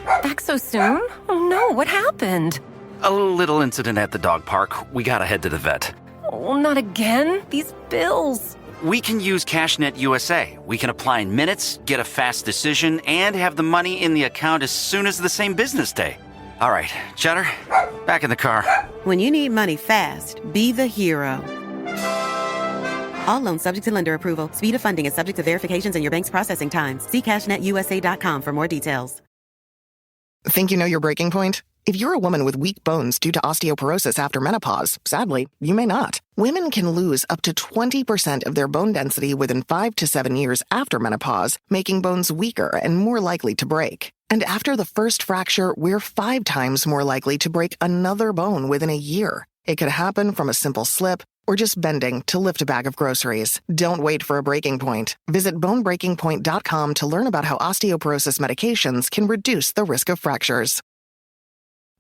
Back so soon? Oh no, what happened? A little incident at the dog park. We gotta head to the vet. Oh, not again. These bills. We can use CashNet USA. We can apply in minutes, get a fast decision, and have the money in the account as soon as the same business day. All right, Cheddar, back in the car. When you need money fast, be the hero. All loans subject to lender approval. Speed of funding is subject to verifications and your bank's processing times. See CashNetUSA.com for more details. Think you know your breaking point? If you're a woman with weak bones due to osteoporosis after menopause, sadly, you may not. Women can lose up to 20% of their bone density within 5 to 7 years after menopause, making bones weaker and more likely to break. And after the first fracture, we're 5 times more likely to break another bone within a year. It could happen from a simple slip or just bending to lift a bag of groceries. Don't wait for a breaking point. Visit bonebreakingpoint.com to learn about how osteoporosis medications can reduce the risk of fractures.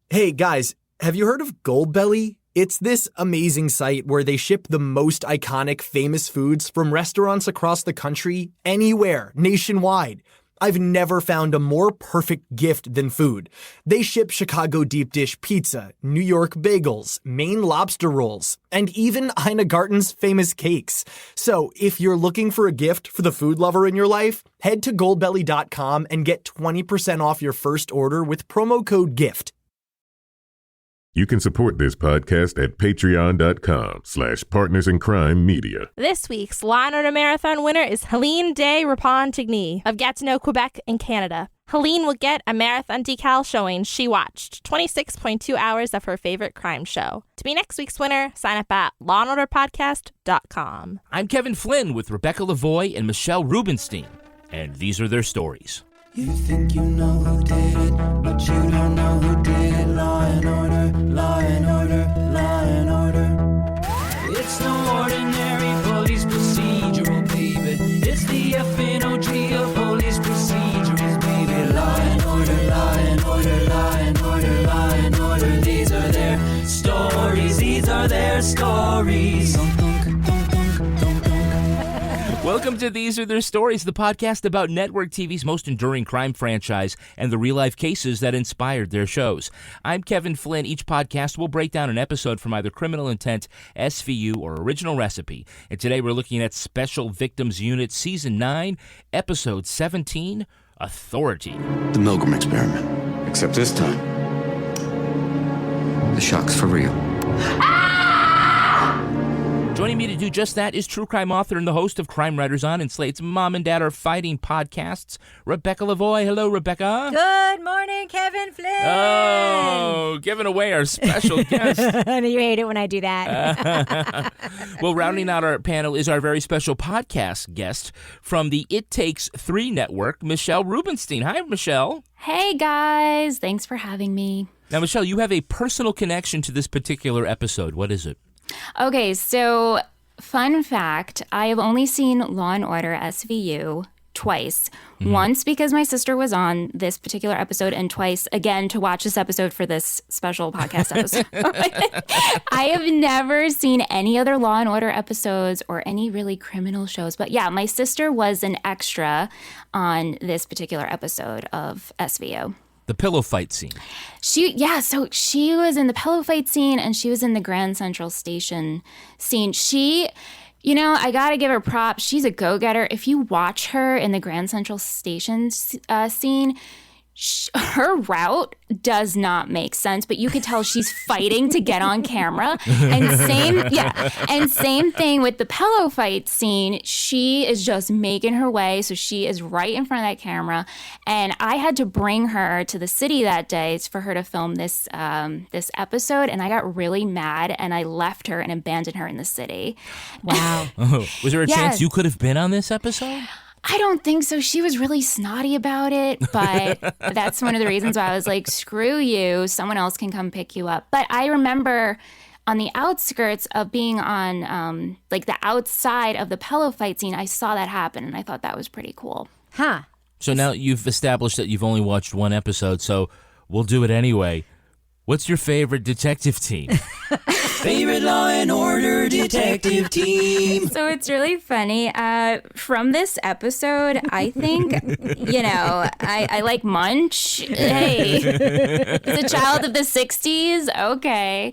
Hey guys, have you heard of Goldbelly? It's this amazing site where they ship the most iconic famous foods from restaurants across the country, anywhere, nationwide. I've never found a more perfect gift than food. They ship Chicago deep dish pizza, New York bagels, Maine lobster rolls, and even Ina Garten's famous cakes. So if you're looking for a gift for the food lover in your life, head to goldbelly.com and get 20% off your first order with promo code GIFT. You can support this podcast at patreon.com/partnersincrimemedia. This week's Law & Order Marathon winner is Helene de Repentigny of Gatineau, Quebec in Canada. Helene will get a marathon decal showing she watched 26.2 hours of her favorite crime show. To be next week's winner, sign up at lawandorderpodcast.com. I'm Kevin Flynn with Rebecca Lavoie and Michelle Rubenstein, and these are their stories. You think you know who did it, but you don't know who did it. Law and order, law and order, law and order. It's no ordinary police procedural, baby. It's the FNOG of police procedurals, baby. Law and order, law and order, law and order, law and order. These are their stories, these are their stories. Welcome to These Are Their Stories, the podcast about network TV's most enduring crime franchise and the real-life cases that inspired their shows. I'm Kevin Flynn. Each podcast will break down an episode from either Criminal Intent, SVU, or Original Recipe. And today we're looking at Special Victims Unit Season 9, Episode 17, Authority. The Milgram experiment. Except this time, the shock's for real. Joining me to do just that is true crime author and the host of Crime Writers On and Slate's Mom and Dad Are Fighting podcasts, Rebecca Lavoie. Hello, Rebecca. Good morning, Kevin Flynn. Oh, giving away our special guest. I know you hate it when I do that. Well, rounding out our panel is our very special podcast guest from the It Takes 3 network, Michelle Rubenstein. Hi, Michelle. Hey, guys. Thanks for having me. Now, Michelle, you have a personal connection to this particular episode. What is it? Okay, so fun fact, I have only seen Law & Order SVU twice. Mm-hmm. Once because my sister was on this particular episode, and twice, again, to watch this episode for this special podcast episode. I have never seen any other Law & Order episodes or any really criminal shows. But yeah, my sister was an extra on this particular episode of SVU. The pillow fight scene. So she was in the pillow fight scene and she was in the Grand Central Station scene. She, I got to give her props. She's a go-getter. If you watch her in the Grand Central Station scene, her route does not make sense, but you could tell she's fighting to get on camera. And same thing with the pillow fight scene. She is just making her way, so she is right in front of that camera. And I had to bring her to the city that day for her to film this this episode, and I got really mad, and I left her and abandoned her in the city. Wow. Was there a chance you could have been on this episode? I don't think so. She was really snotty about it, but that's one of the reasons why I was like, screw you, someone else can come pick you up. But I remember on the outskirts of being on the outside of the pillow fight scene, I saw that happen, and I thought that was pretty cool. Huh. So now you've established that you've only watched one episode, so we'll do it anyway. What's your favorite detective team? Favorite Law and Order detective team. So it's really funny. From this episode, I think, I like Munch. Hey, it's a child of the 60s. Okay.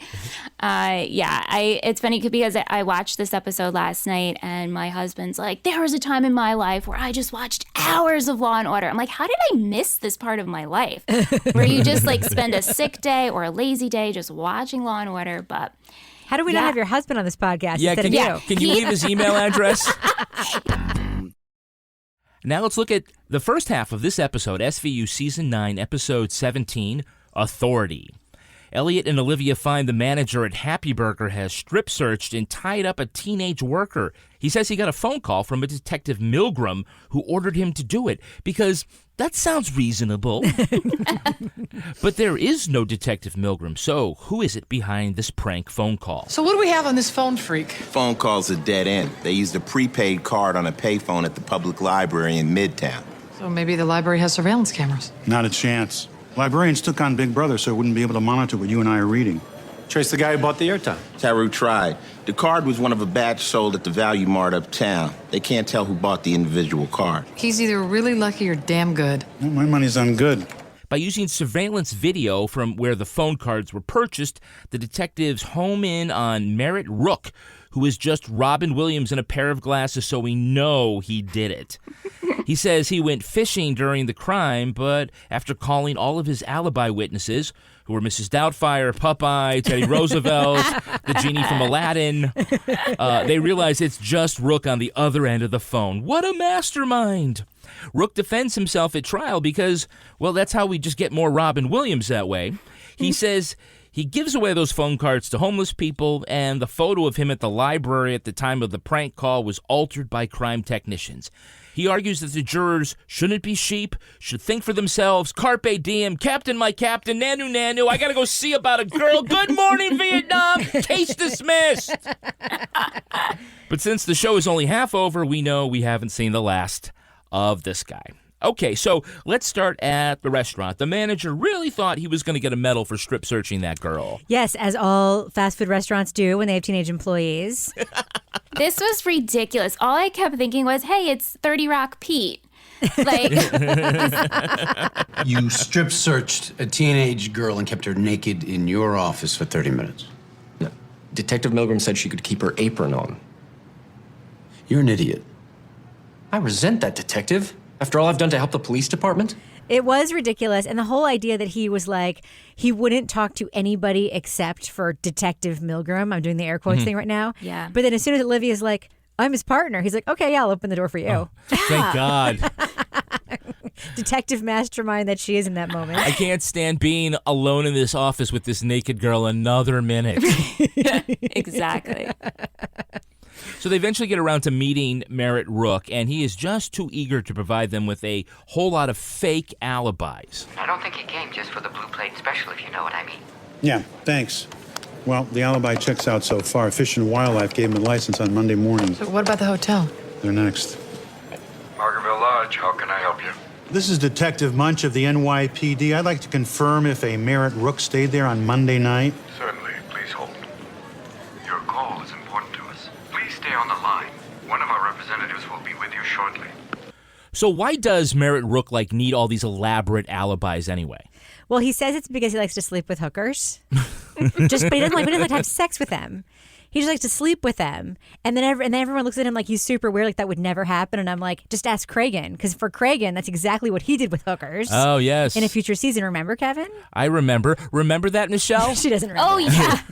It's funny because I watched this episode last night and my husband's like, there was a time in my life where I just watched hours of Law and Order. I'm like, how did I miss this part of my life? Where you just like spend a sick day or a lazy day just watching Law and Order. But how do we not have your husband on this podcast instead of you? Can you leave his email address? Now let's look at the first half of this episode, SVU Season 9, Episode 17, Authority. Elliot and Olivia find the manager at Happy Burger has strip searched and tied up a teenage worker. He says he got a phone call from a Detective Milgram who ordered him to do it because that sounds reasonable. But there is no Detective Milgram, so who is it behind this prank phone call? So what do we have on this phone freak? Phone call's a dead end. They used a prepaid card on a payphone at the public library in Midtown. So maybe the library has surveillance cameras. Not a chance. Librarians took on Big Brother, so it wouldn't be able to monitor what you and I are reading. Trace the guy who bought the airtime. Taru tried. The card was one of a batch sold at the Value Mart uptown. They can't tell who bought the individual card. He's either really lucky or damn good. Well, my money's on good. By using surveillance video from where the phone cards were purchased, the detectives home in on Merritt Rook, who is just Robin Williams in a pair of glasses, so we know he did it. He says he went fishing during the crime, but after calling all of his alibi witnesses, who were Mrs. Doubtfire, Popeye, Teddy Roosevelt, the genie from Aladdin, they realize it's just Rook on the other end of the phone. What a mastermind! Rook defends himself at trial because, well, that's how we just get more Robin Williams that way. He says he gives away those phone cards to homeless people, and the photo of him at the library at the time of the prank call was altered by crime technicians. He argues that the jurors shouldn't be sheep, should think for themselves. Carpe diem, Captain, my captain, nanu, nanu, I gotta go see about a girl. Good morning, Vietnam. Case dismissed. But since the show is only half over, we know we haven't seen the last of this guy. Okay, so let's start at the restaurant. The manager really thought he was going to get a medal for strip searching that girl. Yes, as all fast food restaurants do when they have teenage employees. This was ridiculous. All I kept thinking was, hey, it's 30 Rock Pete. Like, You strip searched a teenage girl and kept her naked in your office for 30 minutes. No. Detective Milgram said she could keep her apron on. You're an idiot. I resent that, detective. After all I've done to help the police department? It was ridiculous. And the whole idea that he was like, he wouldn't talk to anybody except for Detective Milgram. I'm doing the air quotes thing right now. Yeah. But then as soon as Olivia's like, I'm his partner, he's like, okay, yeah, I'll open the door for you. Oh, thank God. Detective mastermind that she is in that moment. I can't stand being alone in this office with this naked girl another minute. Exactly. So they eventually get around to meeting Merritt Rook, and he is just too eager to provide them with a whole lot of fake alibis. I don't think he came just for the blue plate special, if you know what I mean. Yeah, thanks. Well, the alibi checks out so far. Fish and Wildlife gave him a license on Monday morning. So what about the hotel? They're next. Margaretville Lodge, how can I help you? This is Detective Munch of the NYPD. I'd like to confirm if a Merritt Rook stayed there on Monday night. Certainly, please hold. Your call is important to us. Please stay on the line. One of our representatives will be with you shortly. So why does Merritt Rook need all these elaborate alibis anyway? Well, he says it's because he likes to sleep with hookers. But he doesn't like to have sex with them. He just likes to sleep with them. And then everyone looks at him like he's super weird, like that would never happen. And I'm like, just ask Cragen. Because for Cragen, that's exactly what he did with hookers. Oh, yes. In a future season. Remember, Kevin? I remember. Remember that, Michelle? She doesn't remember. Oh, yeah.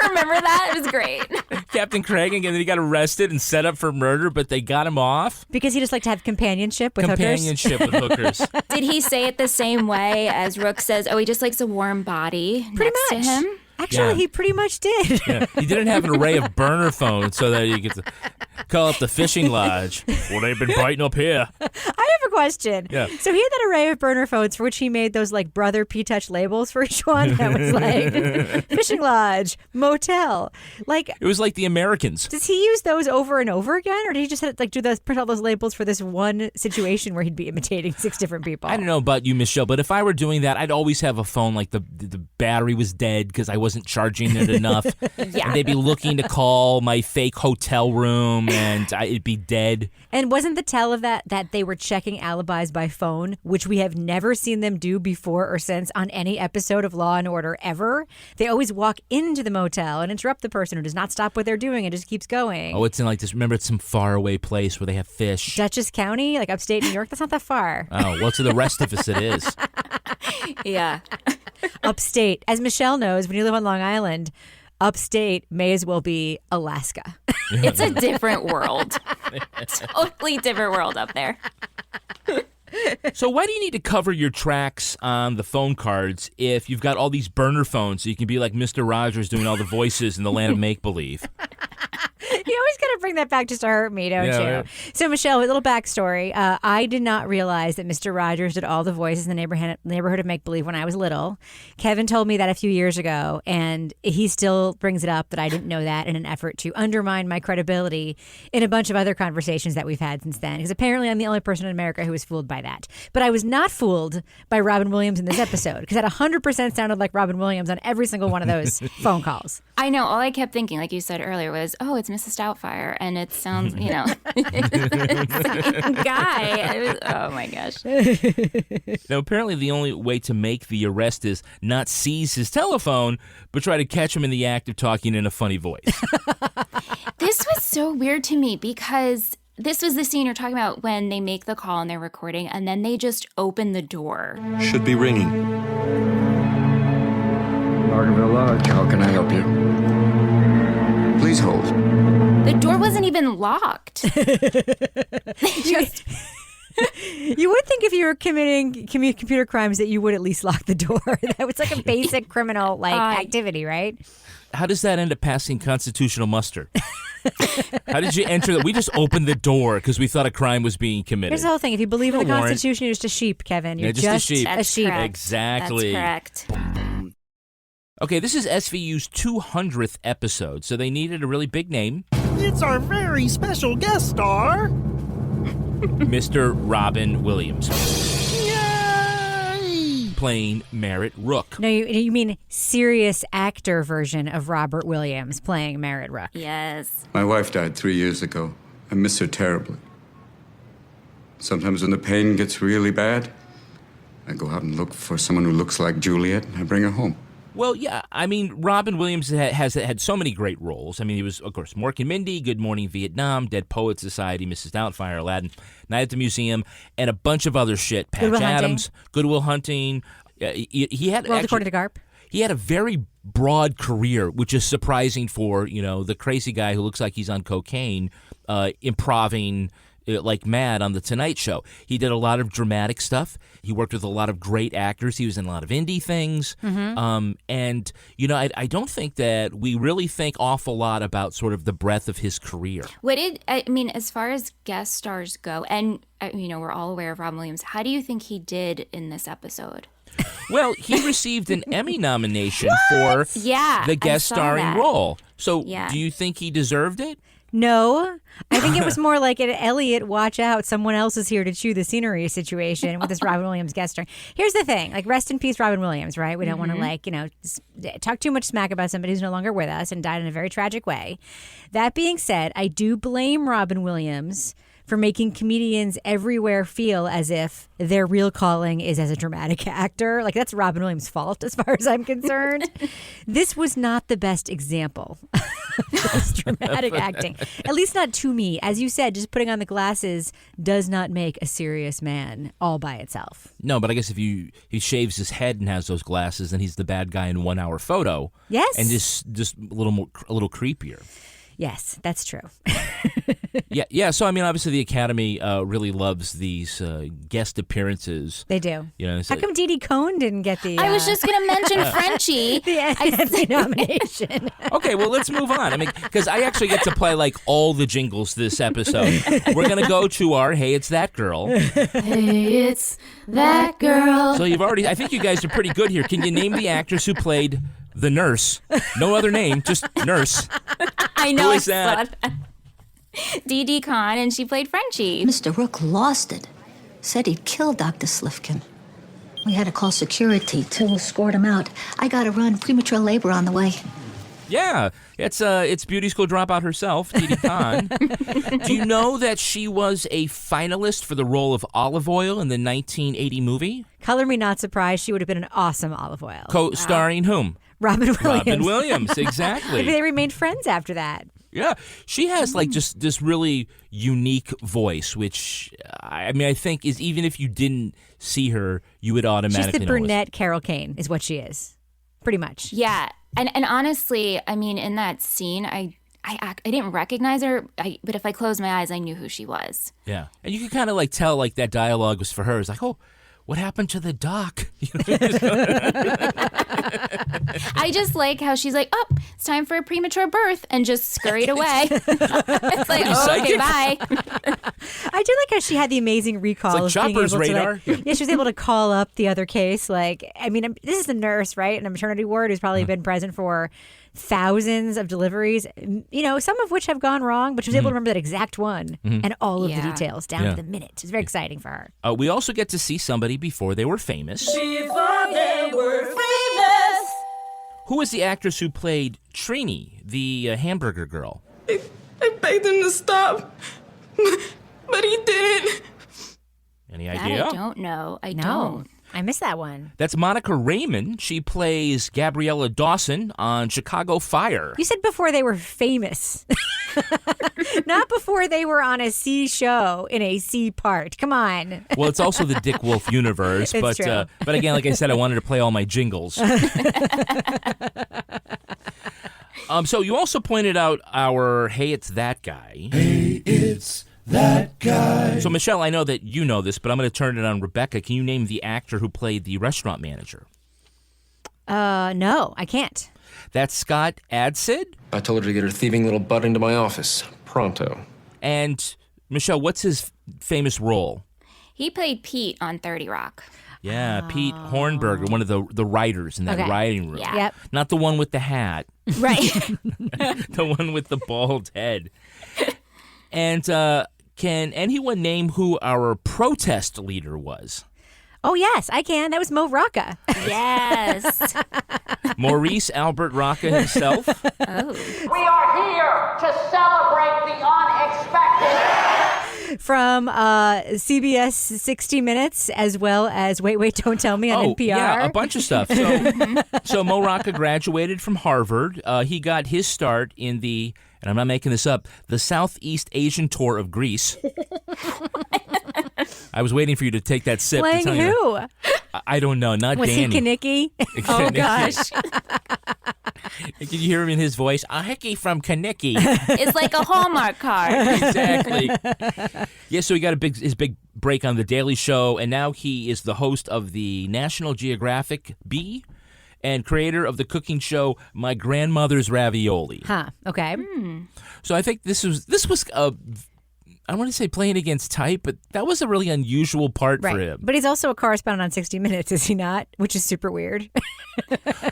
Remember that? It was great. Captain Cragen, and then he got arrested and set up for murder, but they got him off. Because he just liked to have companionship with Companionship with hookers. Did he say it the same way as Rook says, oh, he just likes a warm body next to him? Actually, he pretty much did. Yeah. He didn't have an array of burner phones so that you could call up the fishing lodge. Well, they've been biting up here. I have a question. Yeah. So he had that array of burner phones for which he made those Brother P-Touch labels for each one. That was fishing lodge, motel. It was like the Americans. Does he use those over and over again? Or did he just print all those labels for this one situation where he'd be imitating 6 different people? I don't know about you, Michelle, but if I were doing that, I'd always have a phone the battery was dead because I wasn't charging it enough. Yeah. And they'd be looking to call my fake hotel room, and it'd be dead. And wasn't the tell of that they were checking alibis by phone, which we have never seen them do before or since on any episode of Law & Order ever? They always walk into the motel and interrupt the person who does not stop what they're doing and just keeps going. Oh, it's in like this. Remember, it's some faraway place where they have fish. Dutchess County, like upstate New York. That's not that far. Oh, well, to the rest of us, it is. Yeah. Upstate. As Michelle knows, when you live on Long Island, upstate may as well be Alaska. It's a different world. Totally different world up there. So why do you need to cover your tracks on the phone cards if you've got all these burner phones so you can be like Mr. Rogers doing all the voices in the land of make-believe? You always got to bring that back just to hurt me, don't you? Yeah. So, Michelle, a little backstory. I did not realize that Mr. Rogers did all the voices in the neighborhood of make-believe when I was little. Kevin told me that a few years ago, and he still brings it up that I didn't know that in an effort to undermine my credibility in a bunch of other conversations that we've had since then. Because apparently I'm the only person in America who was fooled by that. But I was not fooled by Robin Williams in this episode, because that 100% sounded like Robin Williams on every single one of those phone calls. I know. All I kept thinking, like you said earlier, was, oh, it's Mrs. Doubtfire. And it sounds, same guy. Oh, my gosh. Now, apparently the only way to make the arrest is not seize his telephone, but try to catch him in the act of talking in a funny voice. This was so weird to me because this was the scene you're talking about when they make the call and they're recording, and then they just open the door. Should be ringing. Barkerville Lodge, how can I help you? Please hold. The door wasn't even locked. You would think if you were committing computer crimes that you would at least lock the door. That was like a basic criminal activity, right? How does that end up passing constitutional muster? How did you enter that? We just opened the door because we thought a crime was being committed. Here's the whole thing. If you believe in the warrant. Constitution, you're just a sheep, Kevin. You're just a sheep. A sheep. Correct. Exactly. That's correct. Okay, this is SVU's 200th episode, so they needed a really big name. It's our very special guest star, Mr. Robin Williams. Yay! Playing Merritt Rook. No, you mean serious actor version of Robert Williams playing Merritt Rook. Yes. My wife died 3 years ago. I miss her terribly. Sometimes when the pain gets really bad, I go out and look for someone who looks like Juliet, and I bring her home. Well, yeah, I mean, Robin Williams has had so many great roles. I mean, he was, of course, Mork and Mindy, Good Morning Vietnam, Dead Poets Society, Mrs. Doubtfire, Aladdin, Night at the Museum, and a bunch of other shit. Patch Adams, Good Will Hunting. He had World According to Garp. He had a very broad career, which is surprising for, the crazy guy who looks like he's on cocaine, improving like mad on The Tonight Show. He did a lot of dramatic stuff. He worked with a lot of great actors. He was in a lot of indie things. Mm-hmm. And, I don't think that we really think awful lot about sort of the breadth of his career. As far as guest stars go, and, we're all aware of Robin Williams, how do you think he did in this episode? Well, he received an Emmy nomination for the guest starring role. So do you think he deserved it? No, I think it was more like an Elliot, watch out, someone else is here to chew the scenery situation with this Robin Williams guest star. Here's the thing, rest in peace, Robin Williams, right? We don't want to talk too much smack about somebody who's no longer with us and died in a very tragic way. That being said, I do blame Robin Williams for making comedians everywhere feel as if their real calling is as a dramatic actor. That's Robin Williams' fault as far as I'm concerned. This was not the best example of this dramatic acting. At least not to me. As you said, just putting on the glasses does not make a serious man all by itself. No, but I guess if he shaves his head and has those glasses, then he's the bad guy in 1 hour photo. Yes. And just a little creepier. Yes, that's true. Yeah. So, obviously the Academy really loves these guest appearances. They do. So, how come Didi Cohn didn't get the... I was just going to mention Frenchie. The nomination. Okay, well, let's move on. Because I actually get to play, all the jingles this episode. We're going to go to our Hey, It's That Girl. Hey, it's that girl. So I think you guys are pretty good here. Can you name the actress who played the nurse? No other name, just nurse. I know. Who is that? Didi Khan, and she played Frenchie. Mr. Rook lost it. Said he'd kill Dr. Slifkin. We had to call security to escort him out. I gotta run. Premature labor on the way. Yeah, it's beauty school dropout herself, Didi Khan. Do you know that she was a finalist for the role of Olive Oil in the 1980 movie? Color me not surprised. She would have been an awesome Olive Oil. Co-starring whom? Robin Williams. Robin Williams, exactly. Maybe they remained friends after that. Yeah, she has like just this really unique voice, which I think is, even if you didn't see her, you would automatically She's the know brunette Carol Kane is what she is, pretty much. Yeah. And honestly, I mean, in that scene, I didn't recognize her, but if I closed my eyes, I knew who she was. Yeah. And you can kind of like tell like that dialogue was for her. It's like, oh, what happened to the doc? I just like how she's like, oh, it's time for a premature birth, and just scurried away. It's like, oh, okay, bye. I did like how she had the amazing recall. It's like of being Chopper's able radar. To yeah, she was able to call up the other case. Like, I mean, this is a nurse, right, in a maternity ward who's probably been present for thousands of deliveries, some of which have gone wrong, but she was able to remember that exact one and all of the details down to the minute. It's very exciting for her. We also get to see somebody before they were famous. Before they were famous. Who is the actress who played Trini, the hamburger girl? I begged him to stop, but he didn't. Any That idea? I don't know. I No. don't. I missed that one. That's Monica Raymond. She plays Gabriella Dawson on Chicago Fire. You said before they were famous. Not before they were on a C show in a C part. Come on. Well, it's also the Dick Wolf universe, It's but true. but again, like I said, I wanted to play all my jingles. So you also pointed out our Hey, It's That Guy. Hey, it's that guy. So Michelle, I know that you know this, but I'm going to turn it on Rebecca. Can you name the actor who played the restaurant manager? No, I can't. That's Scott Adsid. I told her to get her thieving little butt into my office. Pronto. And Michelle, what's his famous role? He played Pete on 30 Rock. Yeah, Pete Hornberger, one of the writers in that Okay. writing room. Yeah. Yep. Not the one with the hat. Right. The one with the bald head. And can anyone name who our protest leader was? Oh, yes, I can. That was Mo Rocca. Yes. Maurice Albert Rocca himself. Oh. We are here to celebrate the unexpected. From CBS 60 Minutes, as well as Wait, Wait, Don't Tell Me on NPR. Yeah, a bunch of stuff. So Mo Rocca graduated from Harvard. He got his start in the, and I'm not making this up, the Southeast Asian tour of Greece. I was waiting for you to take that sip. Playing to tell who? You. I don't know. Not Was Danny. he Kanicki? Oh, gosh. Can you hear him in his voice? A hickey from Kanicki. It's like a Hallmark card. Exactly. Yeah, so he got his big break on The Daily Show, and now he is the host of the National Geographic Bee and creator of the cooking show My Grandmother's Ravioli. Huh, okay. So I think this was I don't want to say playing against type, but that was a really unusual part for him. But he's also a correspondent on 60 Minutes, is he not? Which is super weird.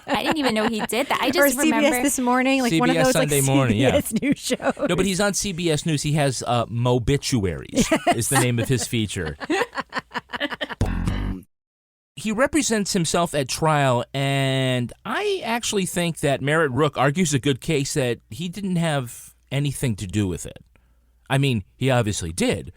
I didn't even know he did that. I Or just CBS remember This Morning, like CBS one of those Sunday like morning, CBS news shows. No, but he's on CBS News. He has Mobituaries is the name of his feature. He represents himself at trial, and I actually think that Merritt Rook argues a good case that he didn't have anything to do with it. I mean, he obviously did,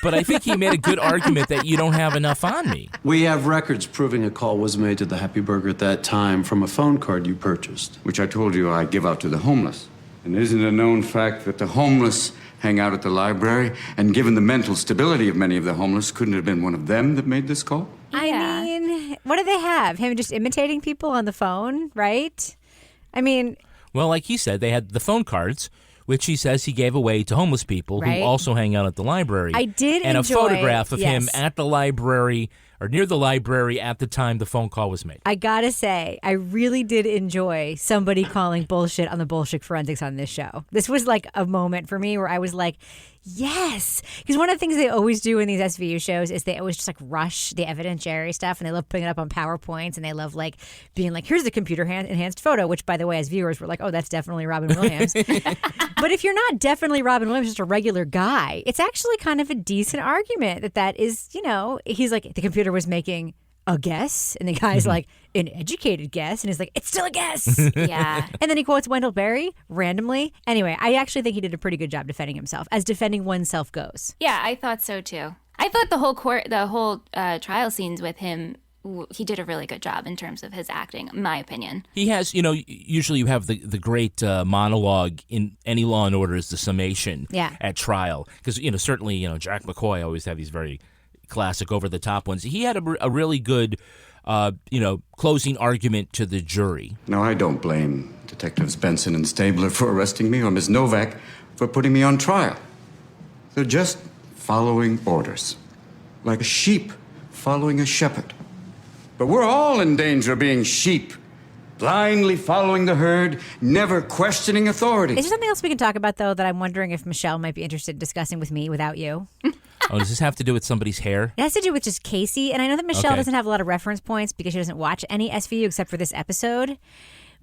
but I think he made a good argument that you don't have enough on me. We have records proving a call was made to the Happy Burger at that time from a phone card you purchased. Which I told you I give out to the homeless. And isn't it a known fact that the homeless hang out at the library? And given the mental stability of many of the homeless, couldn't it have been one of them that made this call? I mean, what do they have? Him just imitating people on the phone, right? I mean... Well, like he said, they had the phone cards, which he says he gave away to homeless people Right. who also hang out at the library. I did and enjoy- a photograph of him yes. at the library or near the library at the time the phone call was made. I gotta say, I really did enjoy somebody calling bullshit on the bullshit forensics on this show. This was like a moment for me where I was like, yes. Because one of the things they always do in these SVU shows is they always just like rush the evidentiary stuff, and they love putting it up on PowerPoints, and they love like being like, here's the computer enhanced photo, which by the way, as viewers, we're like, oh, that's definitely Robin Williams. But if you're not definitely Robin Williams, just a regular guy, it's actually kind of a decent argument that is, he's like, the computer was making a guess? And the guy's like, an educated guess. And he's like, it's still a guess. Yeah. And then he quotes Wendell Berry randomly. Anyway, I actually think he did a pretty good job defending himself, as defending oneself goes. Yeah, I thought so too. I thought the whole trial scenes with him, he did a really good job in terms of his acting, in my opinion. He has, usually you have the great monologue in any Law and Order is the summation at trial. Because, certainly, Jack McCoy always had these very classic over-the-top ones. He had a really good, closing argument to the jury. Now, I don't blame Detectives Benson and Stabler for arresting me or Ms. Novak for putting me on trial. They're just following orders, like a sheep following a shepherd. But we're all in danger of being sheep, blindly following the herd, never questioning authority. Is there something else we can talk about, though, that I'm wondering if Michelle might be interested in discussing with me without you? Oh, does this have to do with somebody's hair? It has to do with just Casey. And I know that Michelle doesn't have a lot of reference points because she doesn't watch any SVU except for this episode.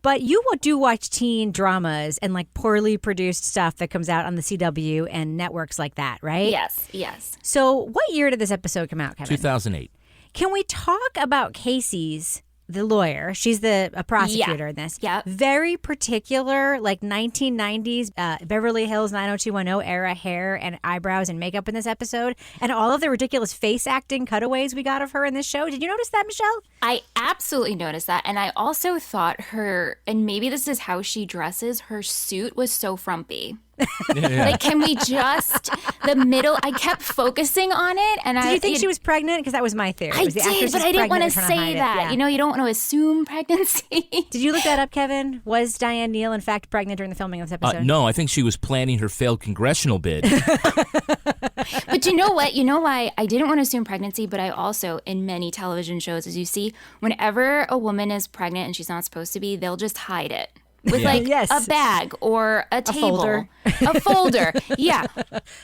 But you do watch teen dramas and like poorly produced stuff that comes out on the CW and networks like that, right? Yes. So what year did this episode come out, Kevin? 2008. Can we talk about Casey's, the lawyer? She's a prosecutor in this. Yeah. Very particular, like 1990s Beverly Hills 90210 era hair and eyebrows and makeup in this episode. And all of the ridiculous face acting cutaways we got of her in this show. Did you notice that, Michelle? I absolutely noticed that. And I also thought and maybe this is how she dresses, her suit was so frumpy. Like, can we just the middle? I kept focusing on it, and did you think she was pregnant? Because that was my theory. I did, but I didn't want to say that. Yeah. You don't want to assume pregnancy. Did you look that up, Kevin? Was Diane Neal in fact pregnant during the filming of this episode? No, I think she was planning her failed congressional bid. But you know what? You know why I didn't want to assume pregnancy, but I also, in many television shows, as you see, whenever a woman is pregnant and she's not supposed to be, they'll just hide it. With a bag or a table. A folder. Yeah.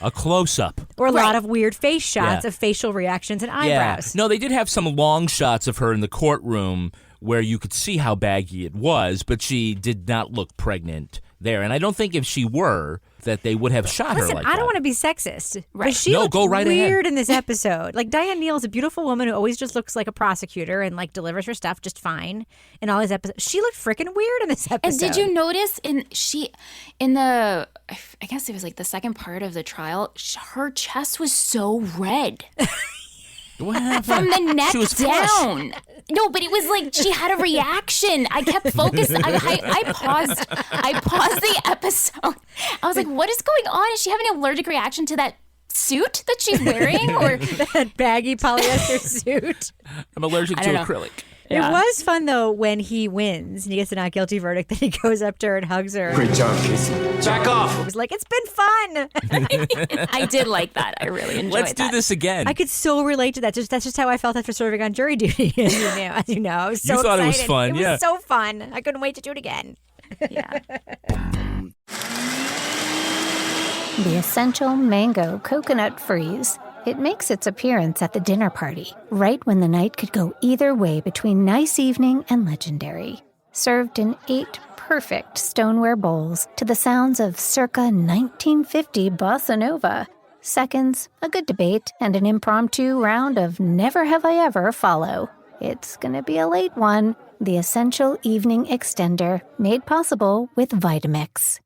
A close-up. Or a lot of weird face shots of facial reactions and eyebrows. No, they did have some long shots of her in the courtroom where you could see how baggy it was, but she did not look pregnant there. And I don't think if she were, that they would have shot her like that. I don't want to be sexist, but she No, looked go right weird ahead. in this episode. Like, Diane Neal is a beautiful woman who always just looks like a prosecutor and like delivers her stuff just fine in all his episodes. She looked freaking weird in this episode. And did you notice I guess it was like the second part of the trial, her chest was so red. What happened? From the neck She was down. flush. No, but it was like she had a reaction. I kept focused. I paused the episode. I was like, what is going on? Is she having an allergic reaction to that suit that she's wearing? Or that baggy polyester suit? I'm allergic to acrylic. Yeah. It was fun, though, when he wins and he gets a not guilty verdict, then he goes up to her and hugs her. Great job, Casey. Back off. It was like, it's been fun. I did like that. I really enjoyed Let's do this again. I could so relate to that. That's just how I felt after serving on jury duty, as you know. I was so You thought excited. it was fun, It was so fun. I couldn't wait to do it again. Yeah. The Essential Mango Coconut Freeze. It makes its appearance at the dinner party, right when the night could go either way between nice evening and legendary. Served in 8 perfect stoneware bowls to the sounds of circa 1950 bossa nova. Seconds, a good debate, and an impromptu round of never have I ever follow. It's gonna be a late one. The Essential Evening Extender, made possible with Vitamix.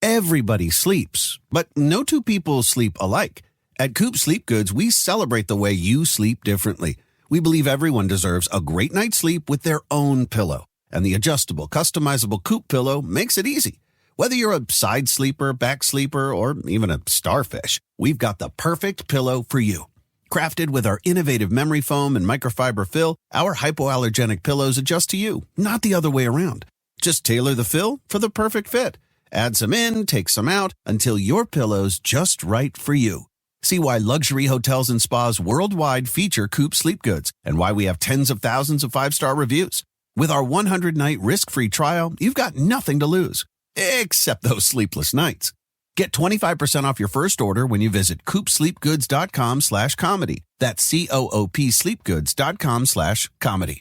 Everybody sleeps, but no two people sleep alike. At Coop Sleep Goods, we celebrate the way you sleep differently. We believe everyone deserves a great night's sleep with their own pillow. And the adjustable, customizable Coop pillow makes it easy. Whether you're a side sleeper, back sleeper, or even a starfish, we've got the perfect pillow for you. Crafted with our innovative memory foam and microfiber fill, our hypoallergenic pillows adjust to you, not the other way around. Just tailor the fill for the perfect fit. Add some in, take some out, until your pillow's just right for you. See why luxury hotels and spas worldwide feature Coop Sleep Goods and why we have tens of thousands of 5-star reviews. With our 100-night risk-free trial, you've got nothing to lose, except those sleepless nights. Get 25% off your first order when you visit coopsleepgoods.com/comedy. That's COOP sleepgoods.com/comedy.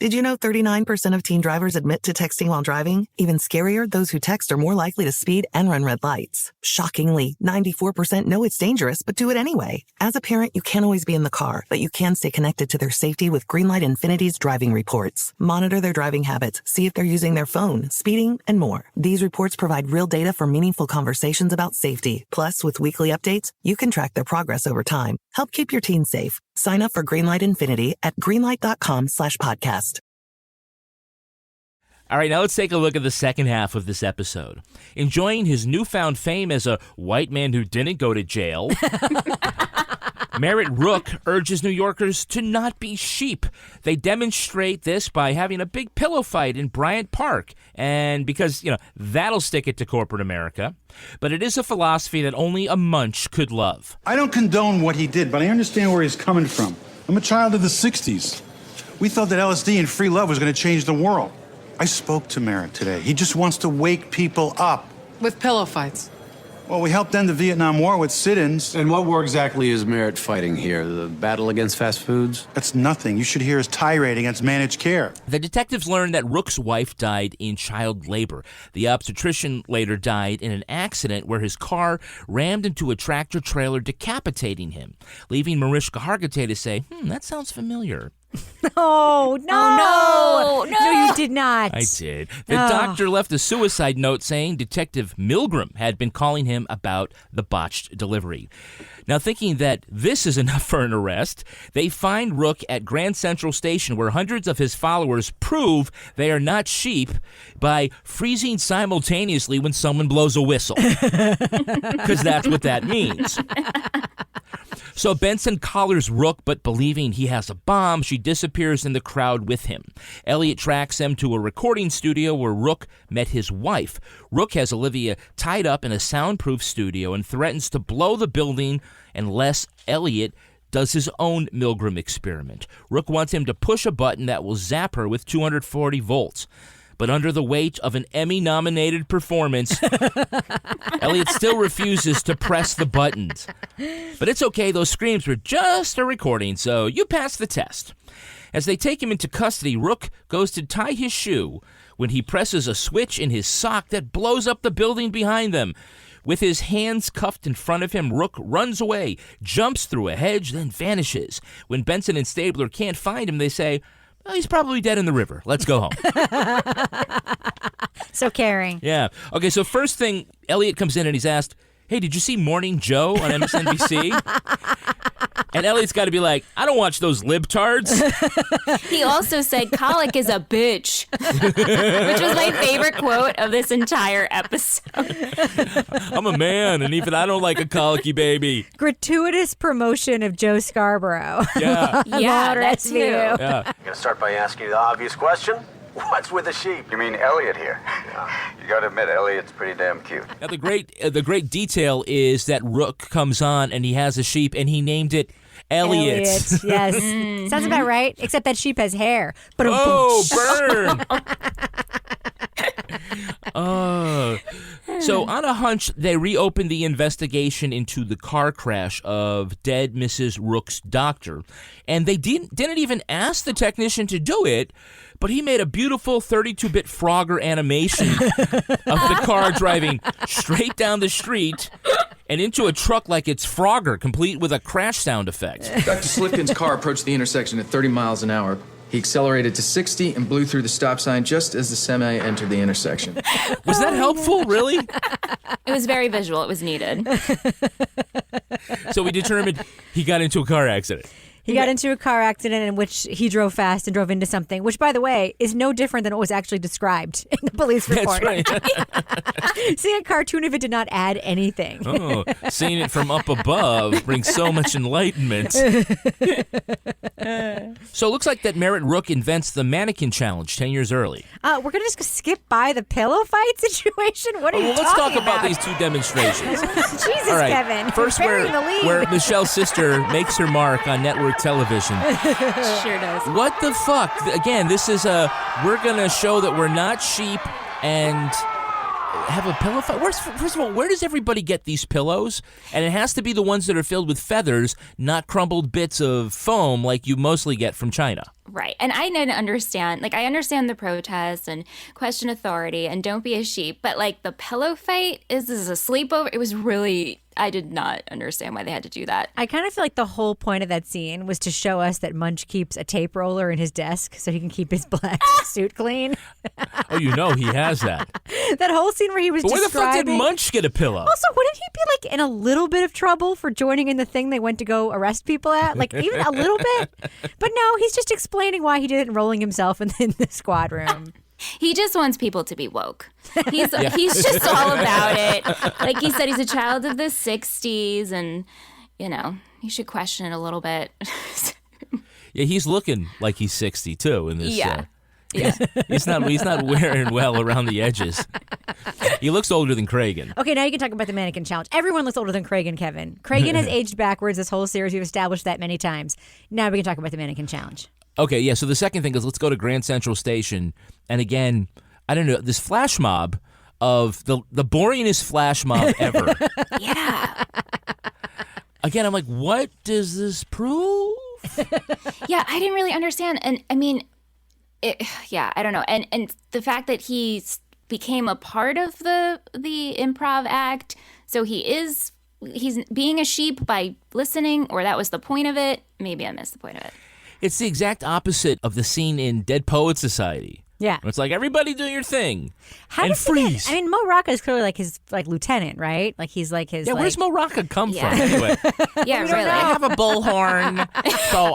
Did you know 39% of teen drivers admit to texting while driving? Even scarier, those who text are more likely to speed and run red lights. Shockingly, 94% know it's dangerous, but do it anyway. As a parent, you can't always be in the car, but you can stay connected to their safety with Greenlight Infinity's driving reports. Monitor their driving habits, see if they're using their phone, speeding, and more. These reports provide real data for meaningful conversations about safety. Plus, with weekly updates, you can track their progress over time. Help keep your teens safe. Sign up for Greenlight Infinity at greenlight.com/podcast. All right, now let's take a look at the second half of this episode. Enjoying his newfound fame as a white man who didn't go to jail, Merritt Rook urges New Yorkers to not be sheep. They demonstrate this by having a big pillow fight in Bryant Park, and because, that'll stick it to corporate America. But it is a philosophy that only a munch could love. I don't condone what he did, but I understand where he's coming from. I'm a child of the 60s. We thought that LSD and free love was going to change the world. I spoke to Merritt today. He just wants to wake people up. With pillow fights. Well, we helped end the Vietnam War with sit-ins. And what war exactly is Merritt fighting here? The battle against fast foods? That's nothing. You should hear his tirade against managed care. The detectives learned that Rook's wife died in child labor. The obstetrician later died in an accident where his car rammed into a tractor-trailer, decapitating him, leaving Mariska Hargitay to say, that sounds familiar. No, no, you did not. I did. The doctor left a suicide note saying Detective Milgram had been calling him about the botched delivery. Now, thinking that this is enough for an arrest, they find Rook at Grand Central Station, where hundreds of his followers prove they are not sheep by freezing simultaneously when someone blows a whistle. Because that's what that means. So Benson collars Rook, but believing he has a bomb, she disappears in the crowd with him. Elliot tracks them to a recording studio where Rook met his wife. Rook has Olivia tied up in a soundproof studio and threatens to blow the building unless Elliot does his own Milgram experiment. Rook wants him to push a button that will zap her with 240 volts. But under the weight of an Emmy-nominated performance, Elliot still refuses to press the buttons. But it's okay, those screams were just a recording, so you passed the test. As they take him into custody, Rook goes to tie his shoe when he presses a switch in his sock that blows up the building behind them. With his hands cuffed in front of him, Rook runs away, jumps through a hedge, then vanishes. When Benson and Stabler can't find him, they say, well, he's probably dead in the river. Let's go home. So caring. Yeah. Okay, so first thing, Elliot comes in and he's asked, hey, did you see Morning Joe on MSNBC? And Elliot's got to be like, I don't watch those libtards. He also said, colic is a bitch, which was my favorite quote of this entire episode. I'm a man, and even I don't like a colicky baby. Gratuitous promotion of Joe Scarborough. Yeah. Yeah, that's SVU. Yeah. I'm going to start by asking you the obvious question. What's with the sheep? You mean Elliot here? You gotta admit, Elliot's pretty damn cute. Now, the great detail is that Rook comes on, and he has a sheep, and he named it Elliot. Yes. Mm-hmm. Sounds about right, except that sheep has hair. Oh, burn! So on a hunch, they reopened the investigation into the car crash of dead Mrs. Rook's doctor. And they didn't even ask the technician to do it, but he made a beautiful 32-bit Frogger animation of the car driving straight down the street and into a truck like it's Frogger, complete with a crash sound effect. Dr. Slifkin's car approached the intersection at 30 miles an hour. He accelerated to 60 and blew through the stop sign just as the semi entered the intersection. Was that helpful, really? It was very visual. It was needed. So we determined he got into a car accident. He got into a car accident in which he drove fast and drove into something, which, by the way, is no different than what was actually described in the police report. That's right. Seeing a cartoon of it did not add anything. Oh, seeing it from up above brings so much enlightenment. So it looks like that Merritt Rook invents the mannequin challenge 10 years early. We're going to just skip by the pillow fight situation? What are you let's talking talk about these two demonstrations. Jesus, All right. Kevin. First, burying the lead. where Michelle's sister makes her mark on network television. Sure does. What the fuck? Again, this is we're going to show that we're not sheep, and have a pillow fight? First of all, where does everybody get these pillows? And it has to be the ones that are filled with feathers, not crumbled bits of foam like you mostly get from China. Right. And I didn't understand. Like, I understand the protests and question authority and don't be a sheep. But, like, the pillow fight is a sleepover. It was really, I did not understand why they had to do that. I kind of feel like the whole point of that scene was to show us that Munch keeps a tape roller in his desk so he can keep his black suit clean. Oh, you know he has that. That whole scene where he was But where the fuck did describing... Munch get a pillow? Also, wouldn't he be like in a little bit of trouble for joining in the thing they went to go arrest people at? Like even a little bit? But no, he's just explaining why he did it and rolling himself in the squad room. He just wants people to be woke. He's just all about it. Like he said, he's a child of the 60s and, you know, he should question it a little bit. Yeah, he's looking like he's 60 too in this. Yeah. He's not wearing well around the edges. He looks older than Cragen. Okay, now you can talk about the mannequin challenge. Everyone looks older than Cragen, Kevin. Cragen has aged backwards this whole series. We've established that many times. Now we can talk about the mannequin challenge. Okay, yeah, so the second thing is let's go to Grand Central Station. And again, I don't know, this flash mob of the boringest flash mob ever. Yeah. Again, I'm like, what does this prove? Yeah, I didn't really understand. And I mean, I don't know. And the fact that he became a part of the improv act, so he's being a sheep by listening, or that was the point of it. Maybe I missed the point of it. It's the exact opposite of the scene in Dead Poets Society. Yeah. It's like, everybody do your thing. How and does he freeze. I mean, Mo Rocca is clearly like his lieutenant, right? Like he's like his. Yeah, where's Mo Rocca come from anyway? Yeah, really. I have a bullhorn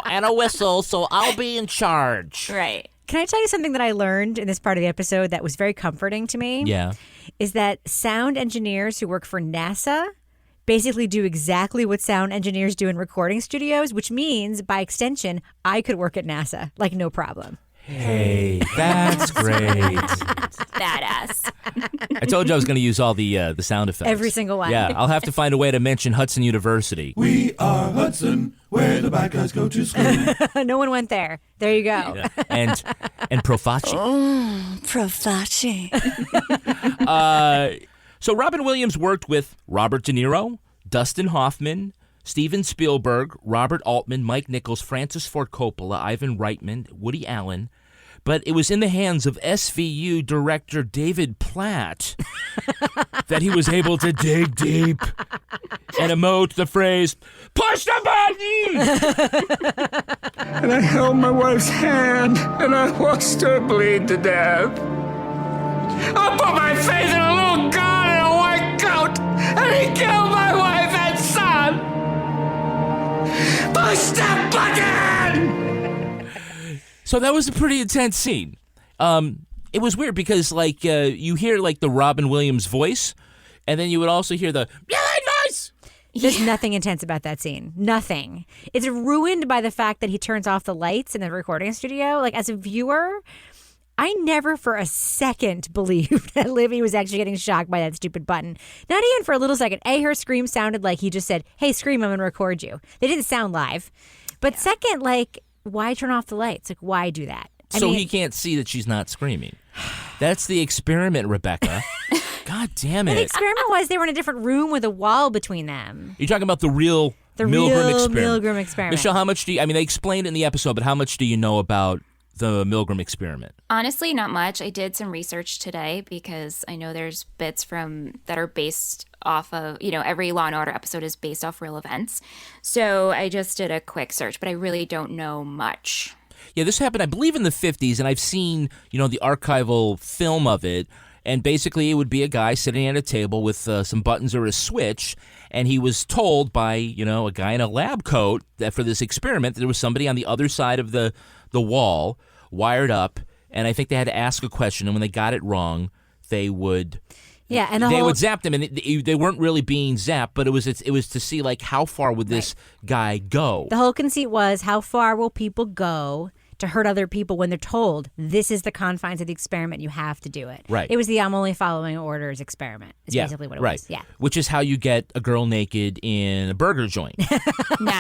and a whistle, so I'll be in charge. Right. Can I tell you something that I learned in this part of the episode that was very comforting to me? Yeah. Is that sound engineers who work for NASA basically do exactly what sound engineers do in recording studios, which means, by extension, I could work at NASA, like no problem. Hey, that's great. Badass. I told you I was going to use all the sound effects. Every single one. Yeah, I'll have to find a way to mention Hudson University. We are Hudson, where the bad guys go to school. No one went there. There you go. Yeah. And Profaci. Oh, Profaci. So Robin Williams worked with Robert De Niro, Dustin Hoffman, Steven Spielberg, Robert Altman, Mike Nichols, Francis Ford Coppola, Ivan Reitman, Woody Allen. But it was in the hands of SVU director David Platt that he was able to dig deep and emote the phrase, "Push the button!" And I held my wife's hand, and I watched her bleed to death. I put my faith in a little god in a white coat, and he killed my wife and son! Push the button! So that was a pretty intense scene. It was weird because, like, you hear, like, the Robin Williams voice, and then you would also hear the voice. There's nothing intense about that scene. Nothing. It's ruined by the fact that he turns off the lights in the recording studio. Like, as a viewer, I never for a second believed that Olivia was actually getting shocked by that stupid button. Not even for a little second. Her scream sounded like he just said, "Hey, scream, I'm going to record you." They didn't sound live. But second, like, why turn off the lights? Like, why do that? I mean, he can't see that she's not screaming. That's the experiment, Rebecca. God damn it. The experiment was they were in a different room with a wall between them. You're talking about the real Milgram experiment. Michelle, how much do you, I mean, they explained it in the episode, but how much do you know about the Milgram experiment? Honestly, not much. I did some research today because I know there's bits that are based off of, every Law & Order episode is based off real events. So I just did a quick search, but I really don't know much. Yeah, this happened, I believe, in the 50s, and I've seen, the archival film of it, and basically it would be a guy sitting at a table with some buttons or a switch, and he was told by, a guy in a lab coat that for this experiment that there was somebody on the other side of the wall wired up, and I think they had to ask a question, and when they got it wrong, they would... Yeah, and they would zap them, and they weren't really being zapped, but it was to see, like, how far would this guy go? The whole conceit was, how far will people go to hurt other people when they're told this is the confines of the experiment, you have to do it. Right. It was the I'm only following orders experiment. Is basically what it was. Yeah. Which is how you get a girl naked in a burger joint.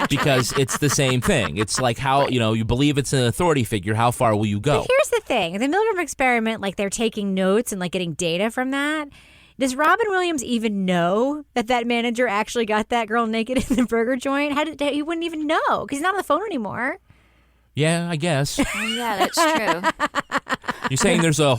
Because it's the same thing. It's like how, you believe it's an authority figure, how far will you go? But here's the thing. The Milgram experiment, like they're taking notes and like getting data from that. Does Robin Williams even know that manager actually got that girl naked in the burger joint? He wouldn't even know because he's not on the phone anymore. Yeah, I guess. Yeah, that's true. You're saying there's a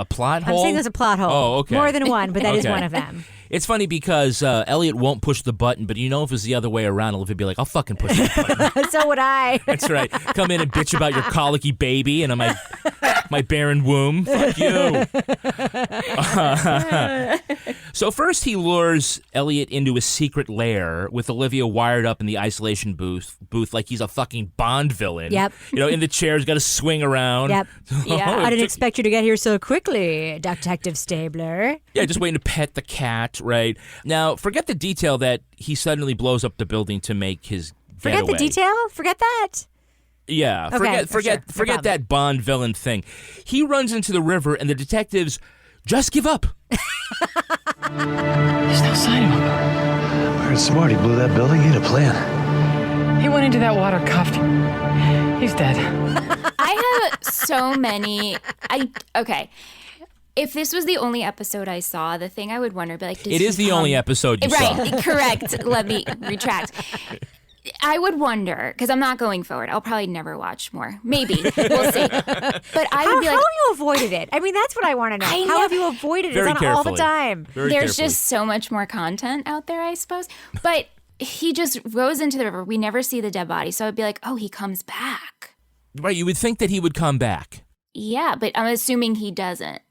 plot hole? I'm saying there's a plot hole. Oh, okay. More than one, but that is Okay. one of them. It's funny because Elliot won't push the button, but you know if it was the other way around, Olivia would be like, I'll fucking push the button. So would I. That's right. Come in and bitch about your colicky baby and my barren womb. Fuck you. So first he lures Elliot into a secret lair with Olivia wired up in the isolation booth like he's a fucking Bond villain. Yep. You know, in the chair, he's got to swing around. Yep. Yeah. I didn't expect you to get here so quickly, Detective Stabler. Yeah, just waiting to pet the cat, right? Now, forget the detail that he suddenly blows up the building to make his Forget getaway. the detail? Forget that. Yeah, Okay, forget sure. No problem. that Bond villain thing. He runs into the river, and the detectives just give up. There's no sign of him. I heard smart. He blew that building. He had a plan. He went into that water cuffed. He's dead. I have so many. Okay. If this was the only episode I saw, the thing I would wonder, be like, It is the only episode you saw. Right, correct. Let me retract. I would wonder, because I'm not going forward. I'll probably never watch more. Maybe. We'll see. But I would be like, how you avoided it? I mean, that's what I want to know. How have you avoided it? Very It's on all the carefully. time. There's just so much more content out there, I suppose. But he just goes into the river. We never see the dead body. So I'd be like, oh, he comes back. Right, you would think that he would come back. Yeah, but I'm assuming he doesn't.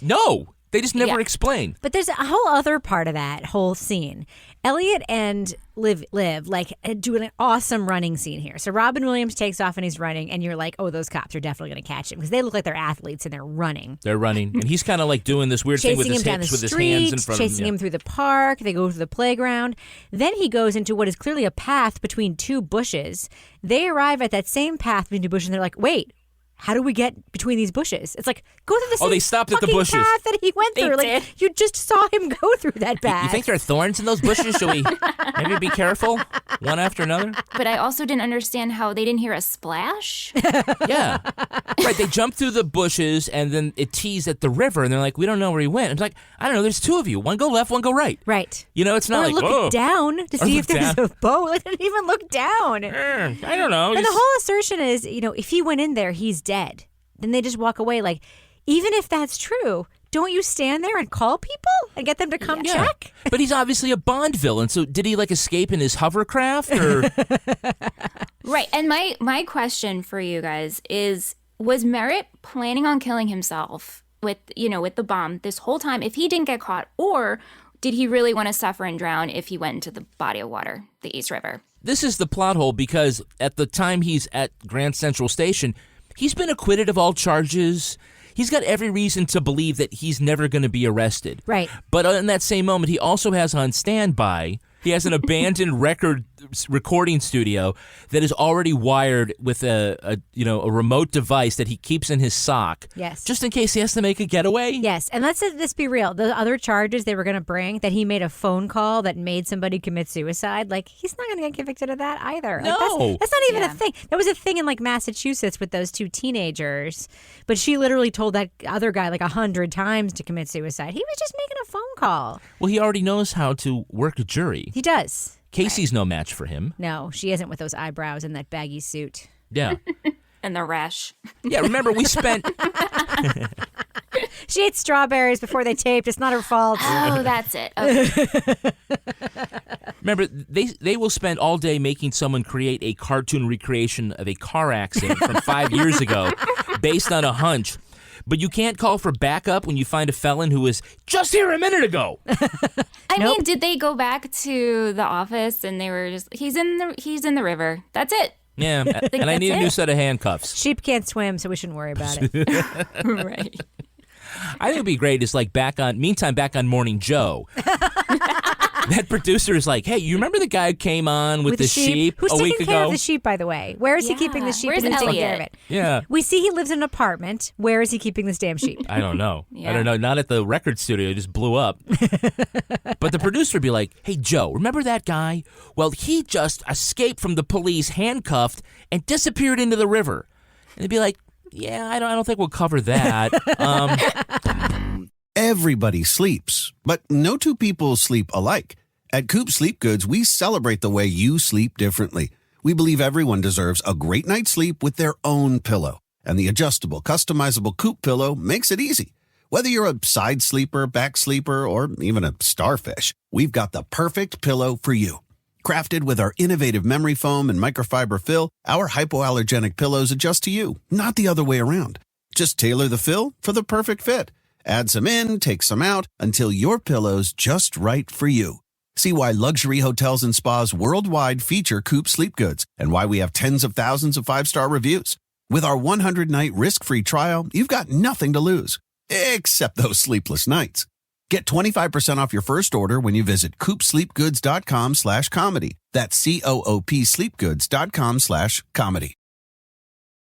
No, they just never Yeah. explain. But there's a whole other part of that whole scene. Elliot and Liv like do an awesome running scene here. So Robin Williams takes off and he's running, and you're like, oh, those cops are definitely going to catch him because they look like they're athletes and they're running. They're running, and he's kind of like doing this weird thing with Chasing his him down hips, the with his street, hands in front of him. chasing Yeah. him through the park. They go to the playground. Then he goes into what is clearly a path between two bushes. They arrive at that same path between two bushes, and they're like, wait, how do we get between these bushes? It's like, go through the same they stopped at the fucking bushes. path that he went They through. did. Like, you just saw him go through that path. You think there are thorns in those bushes? Should we maybe be careful, one after another? But I also didn't understand how they didn't hear a splash. Yeah. Right, they jump through the bushes, and then it tees at the river, and they're like, we don't know where he went. It's like, I don't know, there's two of you. One go left, one go right. Right. You know, it's not or like, look oh. down to Or see look if there's down. a boat. Like, didn't even look down. I don't know. And the whole assertion is, if he went in there, he's dead. Then they just walk away. Like, even if that's true, don't you stand there and call people and get them to come check? But he's obviously a Bond villain, so did he escape in his hovercraft or? Right. And my question for you guys is, was Merritt planning on killing himself with the bomb this whole time if he didn't get caught, or did he really want to suffer and drown if he went into the body of water, the East River? This is the plot hole because at the time he's at Grand Central Station, he's been acquitted of all charges. He's got every reason to believe that he's never going to be arrested. Right. But in that same moment, he also has on standby, he has an abandoned recording studio that is already wired with a remote device that he keeps in his sock. Yes. Just in case he has to make a getaway. Yes. And let's be real. The other charges they were going to bring, that he made a phone call that made somebody commit suicide, he's not going to get convicted of that either. No. That's not even a thing. That was a thing in Massachusetts with those two teenagers. But she literally told that other guy 100 times to commit suicide. He was just making a phone call. Well, he already knows how to work a jury. He does. Casey's no match for him. No, she isn't with those eyebrows and that baggy suit. Yeah. And the rash. Yeah, remember we spent... She ate strawberries before they taped. It's not her fault. Oh, that's it. Okay. Remember, they will spend all day making someone create a cartoon recreation of a car accident from 5 years ago based on a hunch. But you can't call for backup when you find a felon who was just here a minute ago. I mean, did they go back to the office and they were just, he's in the river. That's it. Yeah, and I need a new set of handcuffs. Sheep can't swim, so we shouldn't worry about it. Right. I think it'd be great is back on Morning Joe. That producer is like, hey, you remember the guy who came on with the sheep Who's a week taking care ago? of the sheep, by the way? Where is he keeping the sheep? Where's and taking Elliot? care of it? Yeah. We see he lives in an apartment. Where is he keeping this damn sheep? I don't know. Yeah. I don't know. Not at the record studio. It just blew up. But the producer would be like, hey, Joe, remember that guy? Well, he just escaped from the police handcuffed and disappeared into the river. And they'd be like, yeah, I don't think we'll cover that. Everybody sleeps, but no two people sleep alike. At Coop Sleep Goods, we celebrate the way you sleep differently. We believe everyone deserves a great night's sleep with their own pillow. And the adjustable, customizable Coop pillow makes it easy. Whether you're a side sleeper, back sleeper, or even a starfish, we've got the perfect pillow for you. Crafted with our innovative memory foam and microfiber fill, our hypoallergenic pillows adjust to you, not the other way around. Just tailor the fill for the perfect fit. Add some in, take some out, until your pillow's just right for you. See why luxury hotels and spas worldwide feature Coop Sleep Goods and why we have tens of thousands of 5-star reviews. With our 100-night risk-free trial, you've got nothing to lose, except those sleepless nights. Get 25% off your first order when you visit coopsleepgoods.com/comedy. That's COOP sleepgoods.com/comedy.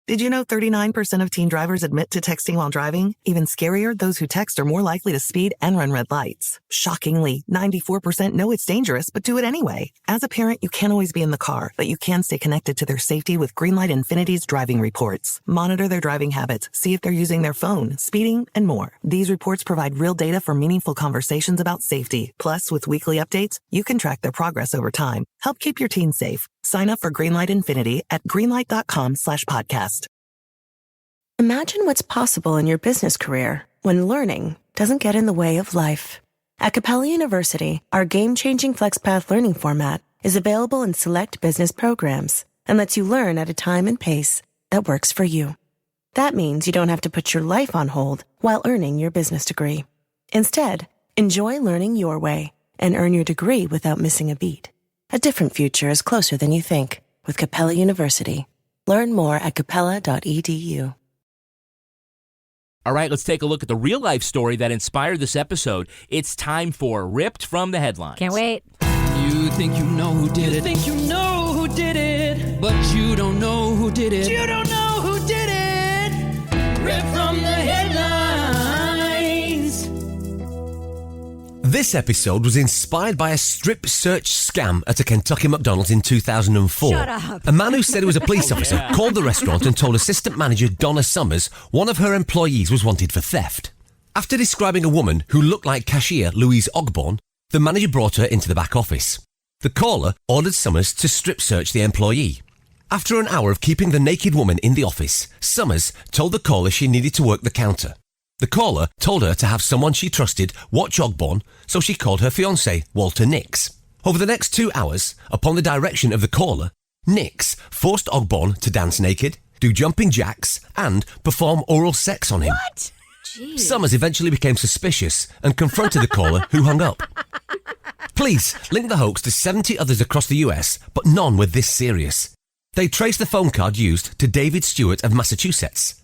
Did you know 39% of teen drivers admit to texting while driving? Even scarier, those who text are more likely to speed and run red lights. Shockingly, 94% know it's dangerous but do it anyway. As a parent, you can't always be in the car, but you can stay connected to their safety with Greenlight Infinity's driving reports. Monitor their driving habits, see if they're using their phone, speeding, and more. These reports provide real data for meaningful conversations about safety. Plus, with weekly updates, you can track their progress over time. Help keep your teens safe. Sign up for Greenlight Infinity at greenlight.com/podcast. Imagine what's possible in your business career when learning doesn't get in the way of life. At Capella University, our game-changing FlexPath learning format is available in select business programs and lets you learn at a time and pace that works for you. That means you don't have to put your life on hold while earning your business degree. Instead, enjoy learning your way and earn your degree without missing a beat. A different future is closer than you think with Capella University. Learn more at capella.edu. All right, let's take a look at the real-life story that inspired this episode. It's time for Ripped from the Headlines. Can't wait. You think you know who did it. You think you know who did it. But you don't know who did it. You don't know who did it. Ripped from the headlines. This episode was inspired by a strip search scam at a Kentucky McDonald's in 2004. Shut up. A man who said he was a police officer called the restaurant and told assistant manager Donna Summers one of her employees was wanted for theft. After describing a woman who looked like cashier Louise Ogborn, the manager brought her into the back office. The caller ordered Summers to strip search the employee. After an hour of keeping the naked woman in the office, Summers told the caller she needed to work the counter. The caller told her to have someone she trusted watch Ogborn, so she called her fiancé, Walter Nix. Over the next 2 hours, upon the direction of the caller, Nix forced Ogborn to dance naked, do jumping jacks, and perform oral sex on him. What? Jeez. Summers eventually became suspicious and confronted the caller, who hung up. Police linked the hoax to 70 others across the US, but none were this serious. They traced the phone card used to David Stewart of Massachusetts.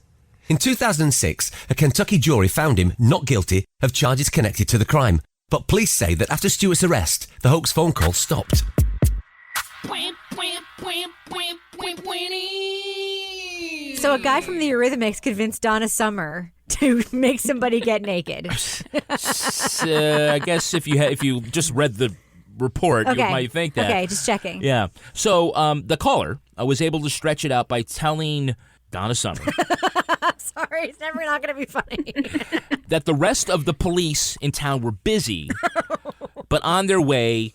In 2006, a Kentucky jury found him not guilty of charges connected to the crime, but police say that after Stewart's arrest, the hoax phone call stopped. So a guy from the Eurythmics convinced Donna Summer to make somebody get naked. I guess if you just read the report, you might think that. Okay, just checking. Yeah. So the caller was able to stretch it out by telling Donna Summer Sorry, it's never not going to be funny. that the rest of the police in town were busy, but on their way.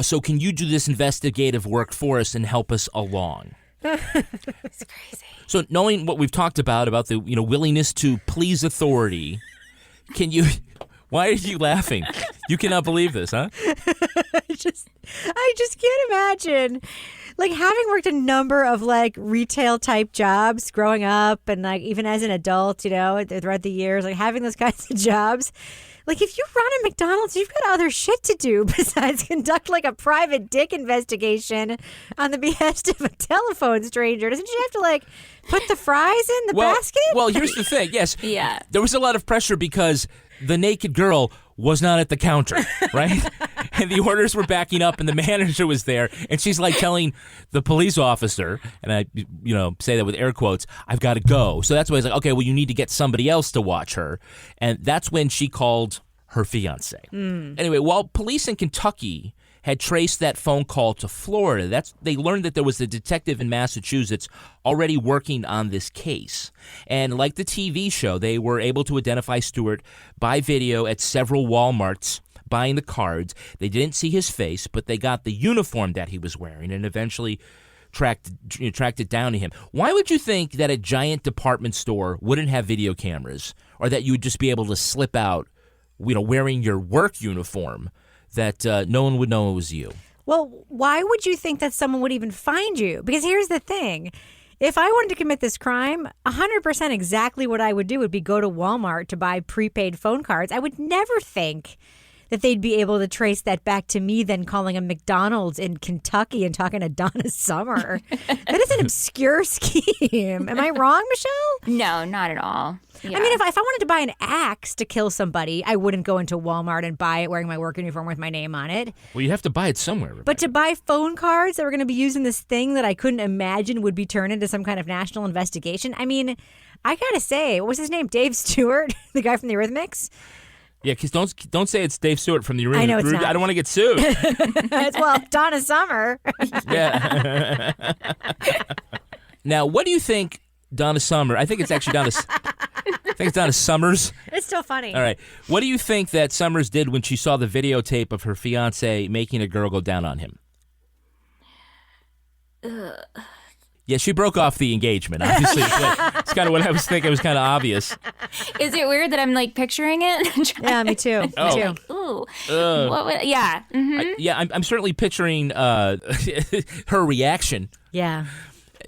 So can you do this investigative work for us and help us along? It's crazy. So knowing what we've talked about the willingness to please authority, can you? Why are you laughing? You cannot believe this, huh? I just can't imagine. Like, having worked a number of retail type jobs growing up and even as an adult, throughout the years, having those kinds of jobs. If you run a McDonald's, you've got other shit to do besides conduct a private dick investigation on the behest of a telephone stranger. Doesn't she have to put the fries in the basket? Well, here's the thing. Yes. Yeah. There was a lot of pressure because the naked girl was not at the counter, right? And the orders were backing up and the manager was there. And she's telling the police officer, and I, say that with air quotes, I've got to go. So that's why he's okay, well, you need to get somebody else to watch her. And that's when she called her fiancé. Anyway, while police in Kentucky had traced that phone call to Florida. They learned that there was a detective in Massachusetts already working on this case. And like the TV show, they were able to identify Stewart by video at several Walmarts buying the cards. They didn't see his face, but they got the uniform that he was wearing and eventually tracked it down to him. Why would you think that a giant department store wouldn't have video cameras, or that you would just be able to slip out, wearing your work uniform, that no one would know it was you? Well, why would you think that someone would even find you? Because here's the thing. If I wanted to commit this crime, 100% exactly what I would do would be go to Walmart to buy prepaid phone cards. I would never think that they'd be able to trace that back to me then calling a McDonald's in Kentucky and talking to Donna Summer. That is an obscure scheme. Am I wrong, Michelle? No, not at all. Yeah. I mean, if I wanted to buy an axe to kill somebody, I wouldn't go into Walmart and buy it wearing my work uniform with my name on it. Well, you have to buy it somewhere, Rebecca. But to buy phone cards that were going to be used in this thing that I couldn't imagine would be turned into some kind of national investigation, I mean, I got to say, what was his name? Dave Stewart, the guy from the Eurythmics? Yeah, because don't say it's Dave Stewart from the Eurythmics. I know it's not. I don't want to get sued. It's Donna Summer. Yeah. Now, what do you think Donna Summer? I think it's actually Donna. I think it's Donna Summers. It's still funny. All right. What do you think that Summers did when she saw the videotape of her fiance making a girl go down on him? Yeah, she broke off the engagement, obviously. It's kind of what I was thinking. It was kind of obvious. Is it weird that I'm like picturing it? Yeah, me too. Oh. Me too. Like, ooh. Yeah. Mm-hmm. I'm certainly picturing her reaction. Yeah.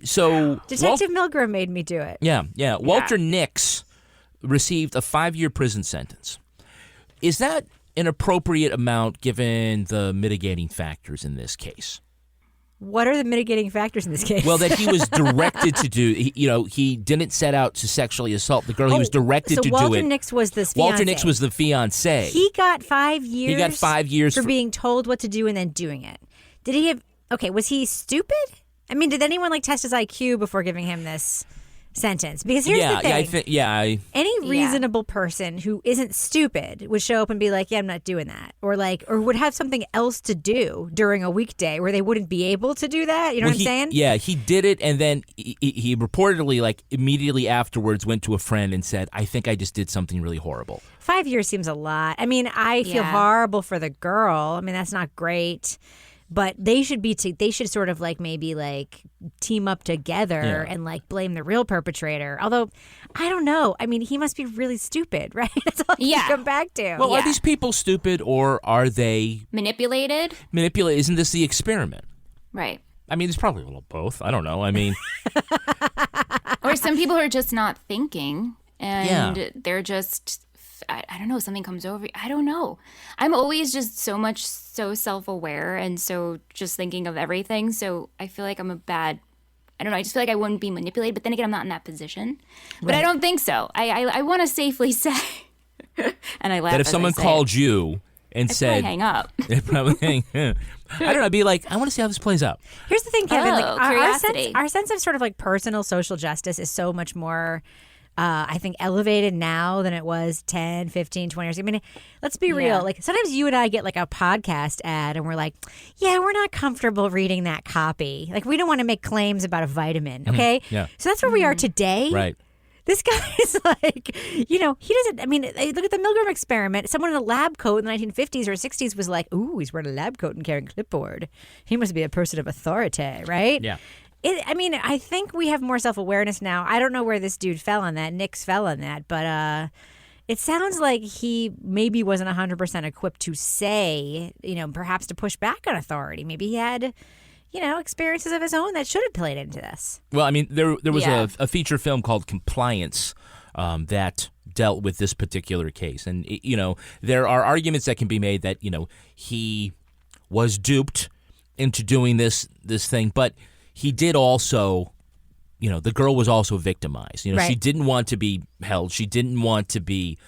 So Detective Milgram made me do it. Yeah. Walter Nix received a 5-year prison sentence. Is that an appropriate amount given the mitigating factors in this case? What are the mitigating factors in this case? Well, that he was directed to do. He didn't set out to sexually assault the girl. He was directed to do it. So Walter Nix was the fiancé. Walter Nix was the fiancé. He got 5 years. He got 5 years for being told what to do and then doing it. Did he have? Okay, was he stupid? I mean, did anyone test his IQ before giving him this sentence? Because here's the thing. Any reasonable person who isn't stupid would show up and be like, yeah, I'm not doing that. Or would have something else to do during a weekday where they wouldn't be able to do that. You know what I'm saying? Yeah, he did it, and then he reportedly, immediately afterwards went to a friend and said, I think I just did something really horrible. 5 years seems a lot. I mean, I feel horrible for the girl. I mean, that's not great. But they should sort of maybe team up together and blame the real perpetrator. Although, I don't know. I mean, he must be really stupid, right? That's all you come back to. Well, are these people stupid or are they manipulated? Isn't this the experiment? Right. I mean, there's probably a little both. I don't know. I mean, or some people are just not thinking and they're just. I don't know, something comes over. I don't know. I'm always just so self-aware and so just thinking of everything. So I feel like I'm I don't know, I just feel like I wouldn't be manipulated. But then again, I'm not in that position. But I don't think so. I want to safely say, and I laugh that if someone called you and I'd said... probably hang up. I don't know, I'd be like, I want to see how this plays out. Here's the thing, Kevin. Curiosity. Our sense of sort of personal social justice is so much more... I think elevated now than it was 10, 15, 20 years ago. I mean, let's be real. Sometimes you and I get a podcast ad and we're like, yeah, we're not comfortable reading that copy. We don't want to make claims about a vitamin, okay? Yeah. So that's where we are today. Right. This guy is he doesn't, I mean, look at the Milgram experiment. Someone in a lab coat in the 1950s or 60s was like, ooh, he's wearing a lab coat and carrying a clipboard. He must be a person of authority, right? Yeah. I think we have more self-awareness now. I don't know where this dude fell on that. Nix fell on that. But it sounds like he maybe wasn't 100% equipped to say, perhaps to push back on authority. Maybe he had, experiences of his own that should have played into this. Well, I mean, there was a feature film called Compliance that dealt with this particular case. And, there are arguments that can be made that, he was duped into doing this thing. But he did also, the girl was also victimized. Right. She didn't want to be held. She didn't want to be,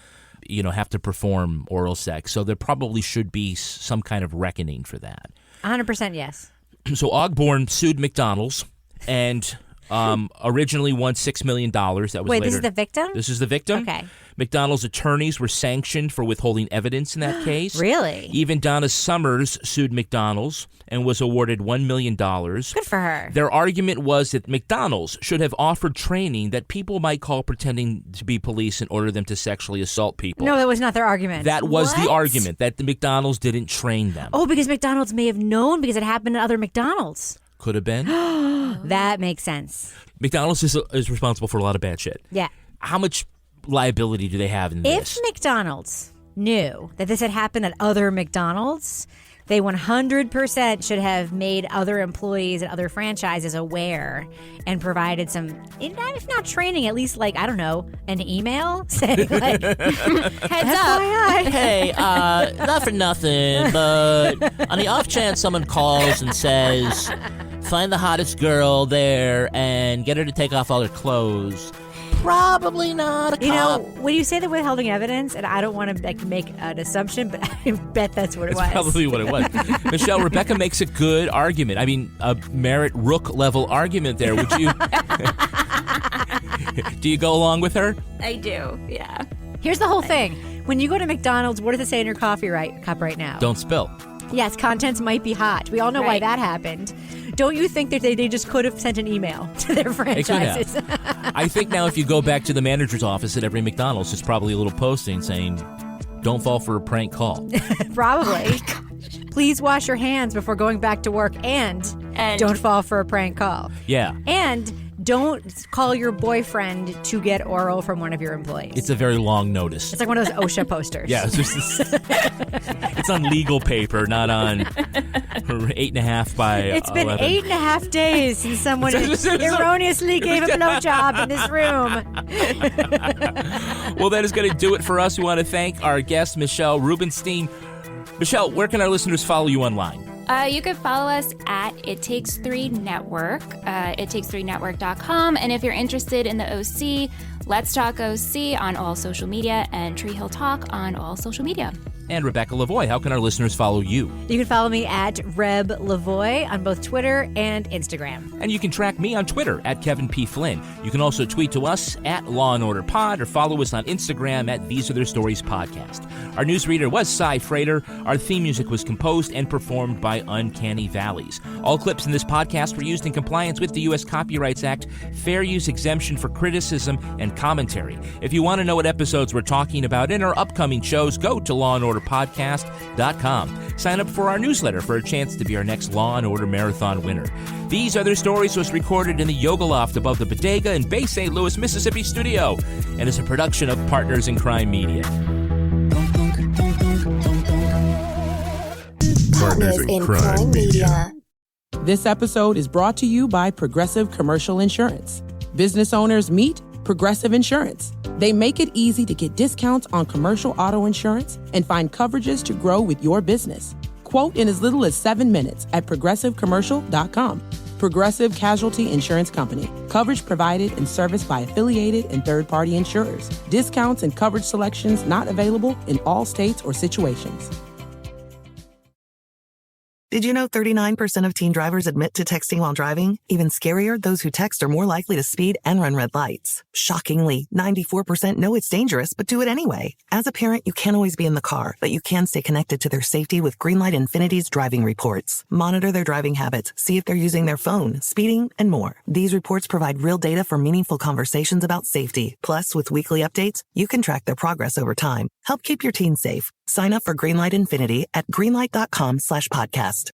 have to perform oral sex. So there probably should be some kind of reckoning for that. 100% yes. So Ogborn sued McDonald's, and Originally won $6 million. That was Wait, later. this is the victim? This is the victim. Okay. McDonald's attorneys were sanctioned for withholding evidence in that case. Really? Even Donna Summers sued McDonald's and was awarded $1 million. Good for her. Their argument was that McDonald's should have offered training that people might call pretending to be police in order them to sexually assault people. No, that was not their argument. That was What? the argument, that the McDonald's didn't train them. Oh, because McDonald's may have known because it happened at other McDonald's. Could have been. That makes sense. McDonald's is responsible for a lot of bad shit. Yeah. How much liability do they have in If this? McDonald's knew that this had happened at other McDonald's, they 100% should have made other employees and other franchises aware and provided some, if not training, at least like, I don't know, an email saying like, heads up. Hey, not for nothing, but on the off chance someone calls and says, find the hottest girl there and get her to take off all her clothes. Probably not a cop. You know, when you say the withholding evidence, and I don't want to like make an assumption, but I bet that's what it was. That's probably what it was. Michelle, Rebecca makes a good argument. I mean, a Merritt Rook level argument there. Would you? Do you go along with her? I do, yeah. Here's the whole thing. When you go to McDonald's, what does it say in your coffee cup right now? Don't spill. Yes, contents might be hot. We all know why that happened. Don't you think that they just could have sent an email to their franchises? They could have. I think now if you go back to the manager's office at every McDonald's, there's probably a little posting saying, don't fall for a prank call. Probably. Please wash your hands before going back to work and don't fall for a prank call. Yeah. And don't call your boyfriend to get oral from one of your employees. It's a very long notice. It's like one of those OSHA posters. Yeah, it's on legal paper, not on 8.5 by It's been 11. 8.5 days since someone erroneously gave a blowjob in this room. Well, that is going to do it for us. We want to thank our guest, Michelle Rubenstein. Michelle, where can our listeners follow you online? You could follow us at It Takes 3 Network, ittakes3network.com. And if you're interested in the OC, Let's Talk OC on all social media and Tree Hill Talk on all social media. And Rebecca Lavoie, how can our listeners follow you? You can follow me at Reb Lavoie on both Twitter and Instagram. And you can track me on Twitter at Kevin P. Flynn. You can also tweet to us at Law & Order Pod or follow us on Instagram at These Are Their Stories Podcast. Our newsreader was Cy Frater. Our theme music was composed and performed by Uncanny Valleys. All clips in this podcast were used in compliance with the U.S. Copyrights Act, fair use exemption for criticism and commentary. If you want to know what episodes we're talking about in our upcoming shows, go to lawandorderpodcast.com. Sign up for our newsletter for a chance to be our next Law & Order Marathon winner. These Other Stories was recorded in the Yoga Loft above the Bodega in Bay St. Louis, Mississippi studio and is a production of Partners in Crime Media. Partners in Crime Media. This episode is brought to you by Progressive Commercial Insurance. Business owners meet Progressive Insurance. They make it easy to get discounts on commercial auto insurance and find coverages to grow with your business. Quote in as little as 7 minutes at progressivecommercial.com. Progressive Casualty Insurance Company. Coverage provided and serviced by affiliated and third-party insurers. Discounts and coverage selections not available in all states or situations. Did you know 39% of teen drivers admit to texting while driving? Even scarier, those who text are more likely to speed and run red lights. Shockingly, 94% know it's dangerous but do it anyway. As a parent, you can't always be in the car, but you can stay connected to their safety with Greenlight Infinity's driving reports. Monitor their driving habits, see if they're using their phone, speeding, and more. These reports provide real data for meaningful conversations about safety. Plus, with weekly updates, you can track their progress over time. Help keep your teens safe. Sign up for Greenlight Infinity at greenlight.com/podcast.